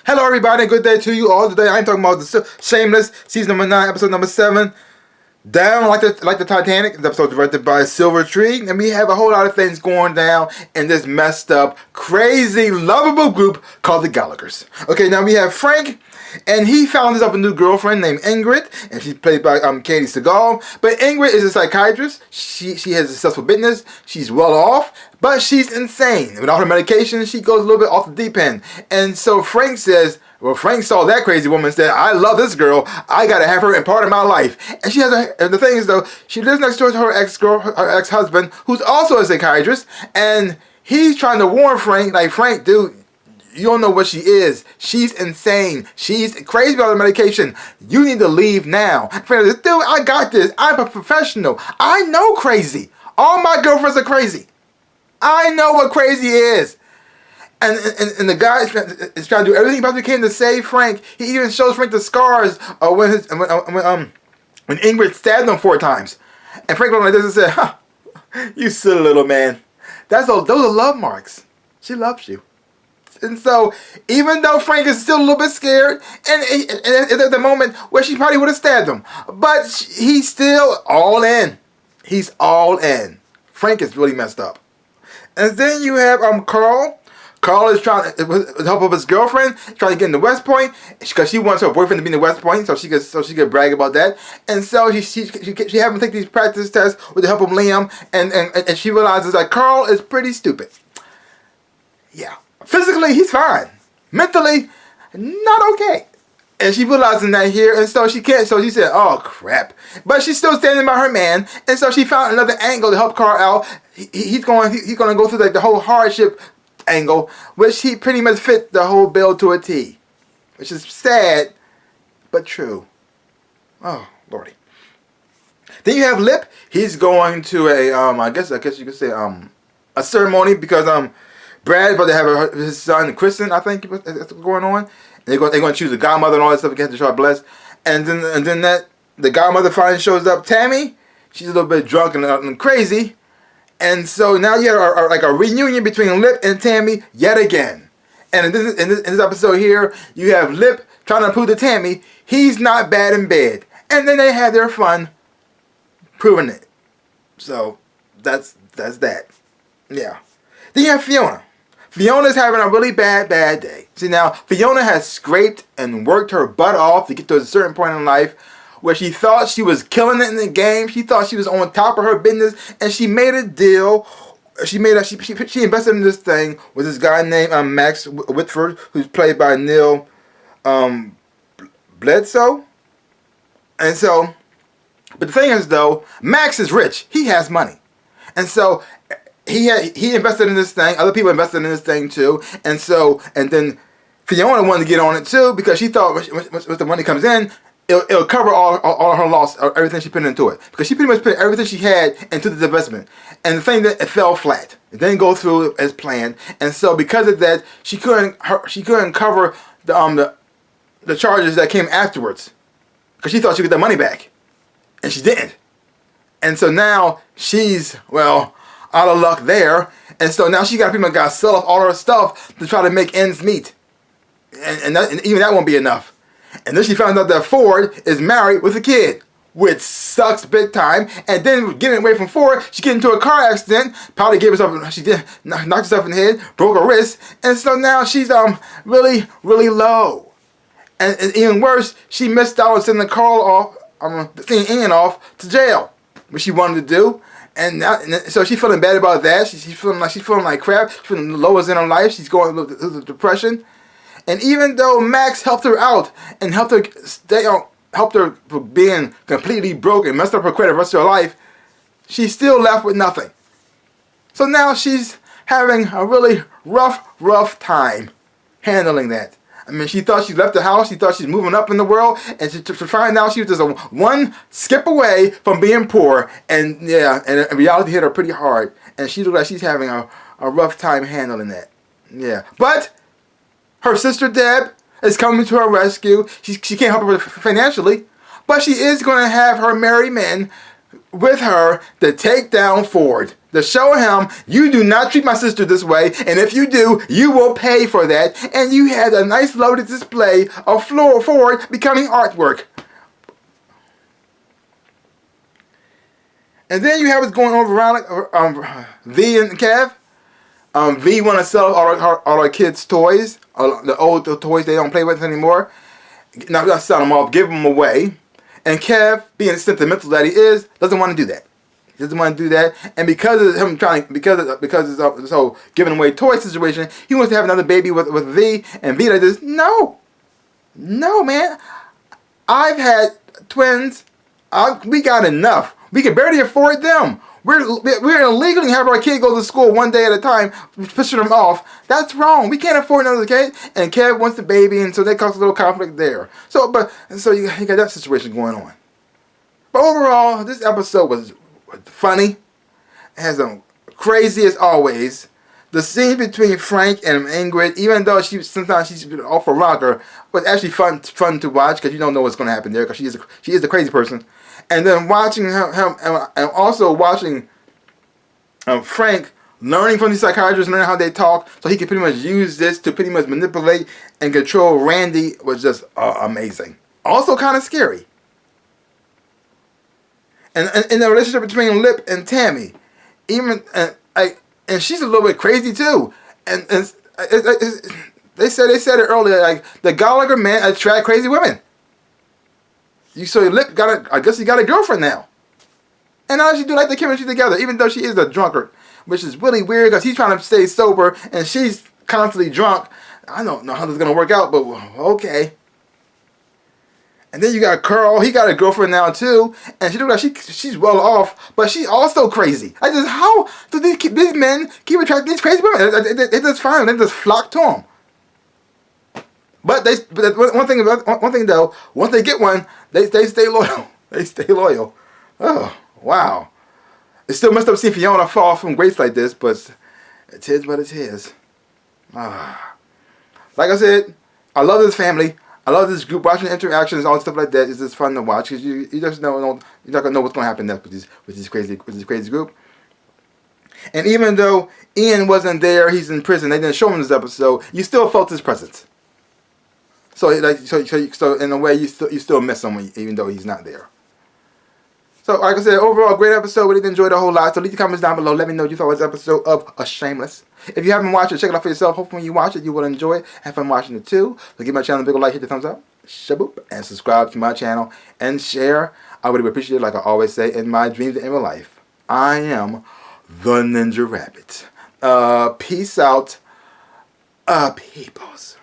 Hello everybody, good day to you all. Today I'm talking about the Shameless, season number 9, episode number 7. Down like the Titanic. The episode directed by Silver Tree. And we have a whole lot of things going down in this messed up, crazy, lovable group called the Gallaghers. Okay, now we have Frank, and he found himself a new girlfriend named Ingrid, and she's played by Katie Seagal. But Ingrid is a psychiatrist. She has a successful business. She's well off, but she's insane. Without her medication, she goes a little bit off the deep end. And so Frank says, well, Frank saw that crazy woman and said, I love this girl. I gotta have her in part of my life. And she has and the thing is though, she lives next door to her ex-husband, who's also a psychiatrist, and he's trying to warn Frank, like, Frank, dude, you don't know what she is. She's insane. She's crazy about the medication. You need to leave now. Frank says, dude, I got this. I'm a professional. I know crazy. All my girlfriends are crazy. I know what crazy is. And the guy is trying to do everything he possibly can to save Frank. He even shows Frank the scars when Ingrid stabbed him 4 times. And Frank looked like this and said, "Huh, you silly little man. Those are love marks. She loves you." And so, even though Frank is still a little bit scared, and at the moment where she probably would have stabbed him, but he's still all in. He's all in. Frank is really messed up. And then you have Carl. Carl is trying to, with the help of his girlfriend, trying to get into West Point because she wants her boyfriend to be in the West Point, so she could brag about that. And so she having to take these practice tests with the help of Liam, and she realizes that Carl is pretty stupid. Yeah, physically he's fine, mentally not okay, and she realizing that here, and so she can't. So she said, "Oh crap!" But she's still standing by her man, and so she found another angle to help Carl out. He's going to go through like the whole hardship angle, which he pretty much fit the whole bill to a T, which is sad but true. Oh lordy. Then you have Lip. He's going to a I guess you could say a ceremony because Brad's about to have his son christened, I think that's going on. And they're going to choose a godmother and all that stuff again to try to bless. And then that the godmother finally shows up, Tammy. She's a little bit drunk and crazy. And so now you have like a reunion between Lip and Tammy yet again. And in this episode here, you have Lip trying to prove to Tammy he's not bad in bed. And then they have their fun proving it. So that's that. Yeah. Then you have Fiona. Fiona's having a really bad day. See now, Fiona has scraped and worked her butt off to get to a certain point in life where she thought she was killing it in the game. She thought she was on top of her business, and she made a deal. She invested in this thing with this guy named Max Whitford, who's played by Neil Bledsoe. And so, but the thing is though, Max is rich. He has money, and so he invested in this thing. Other people invested in this thing too, and then Fiona wanted to get on it too because she thought once the money comes in, it'll cover all her loss, or everything she put into it. Because she pretty much put everything she had into this investment. And the thing that it fell flat. It didn't go through as planned. And so because of that, she couldn't cover the charges that came afterwards. Because she thought she would get the money back. And she didn't. And so now she's, well, out of luck there. And so now she got to sell off all her stuff to try to make ends meet. And even that won't be enough. And then she found out that Ford is married with a kid, which sucks big time. And then getting away from Ford, she get into a car accident, probably knocked herself in the head, broke her wrist, and so now she's really low. And even worse, she missed out on sending Ian off to jail, which she wanted to do. And so she's feeling bad about that. She's feeling like crap. She's feeling the lowest in her life. She's going through depression. And even though Max helped her out and helped her from being completely broke and messed up her credit the rest of her life, she's still left with nothing. So now she's having a really rough time handling that. I mean, she thought she left the house, she thought she's moving up in the world, and to find out she was just one skip away from being poor, and reality hit her pretty hard, and she looks like she's having a rough time handling that. Yeah, but her sister Deb is coming to her rescue. She can't help her financially, but she is going to have her merry men with her to take down Ford. to show him, you do not treat my sister this way, and if you do, you will pay for that. And you had a nice loaded display of Ford becoming artwork. And then you have what's going on around V and Kev. V want to sell all our kids' toys, the old toys they don't play with anymore. Now, not sell them off, give them away. And Kev, being sentimental that he is, doesn't want to do that. He doesn't want to do that. And because of him because of this whole giving away toy situation, he wants to have another baby with V. And V like this, no, man. I've had twins. We got enough. We can barely afford them. We're illegally have our kid go to school one day at a time, pushing them off. That's wrong. We can't afford another kid. And Kev wants the baby, and so that causes a little conflict there. So you got that situation going on. But overall, this episode was funny. It has some crazy as always. The scene between Frank and Ingrid, even though sometimes she's off a rocker, was actually fun to watch because you don't know what's going to happen there because she is the crazy person. And then watching him and also watching Frank learning from these psychiatrists, learning how they talk, so he can pretty much use this to pretty much manipulate and control Randy was just amazing. Also kind of scary. And in the relationship between Lip and Tammy, and she's a little bit crazy too. And they said it earlier, like the Gallagher man attract crazy women. So Lip I guess he got a girlfriend now. And now she do like the chemistry together, even though she is a drunkard, which is really weird because he's trying to stay sober and she's constantly drunk. I don't know how this is gonna work out, but okay. And then you got Carl. He got a girlfriend now too, and she looks like she's well off, but she's also crazy. How do these men keep attracting these crazy women? They just find them. They just flock to them. But one thing though, once they get one, they stay loyal. They stay loyal. Oh wow! It's still messed up seeing Fiona fall from grace like this, but it is what it is. Like I said, I love this family. I love this group. Watching interactions, all stuff like that is just fun to watch because you just know you're not gonna know what's gonna happen next with this crazy group. And even though Ian wasn't there, he's in prison. They didn't show him this episode. You still felt his presence. So in a way, you still miss him even though he's not there. So like I said, overall great episode. We did enjoy it a whole lot. So leave your comments down below. Let me know what you thought of this episode of Shameless. If you haven't watched it, check it out for yourself. Hopefully when you watch it, you will enjoy it. Have fun watching it too. So give my channel a big like, hit the thumbs up, shaboop, and subscribe to my channel and share. I would appreciate it, like I always say in my dreams and in my life. I am the Ninja Rabbit. Peace out, peoples.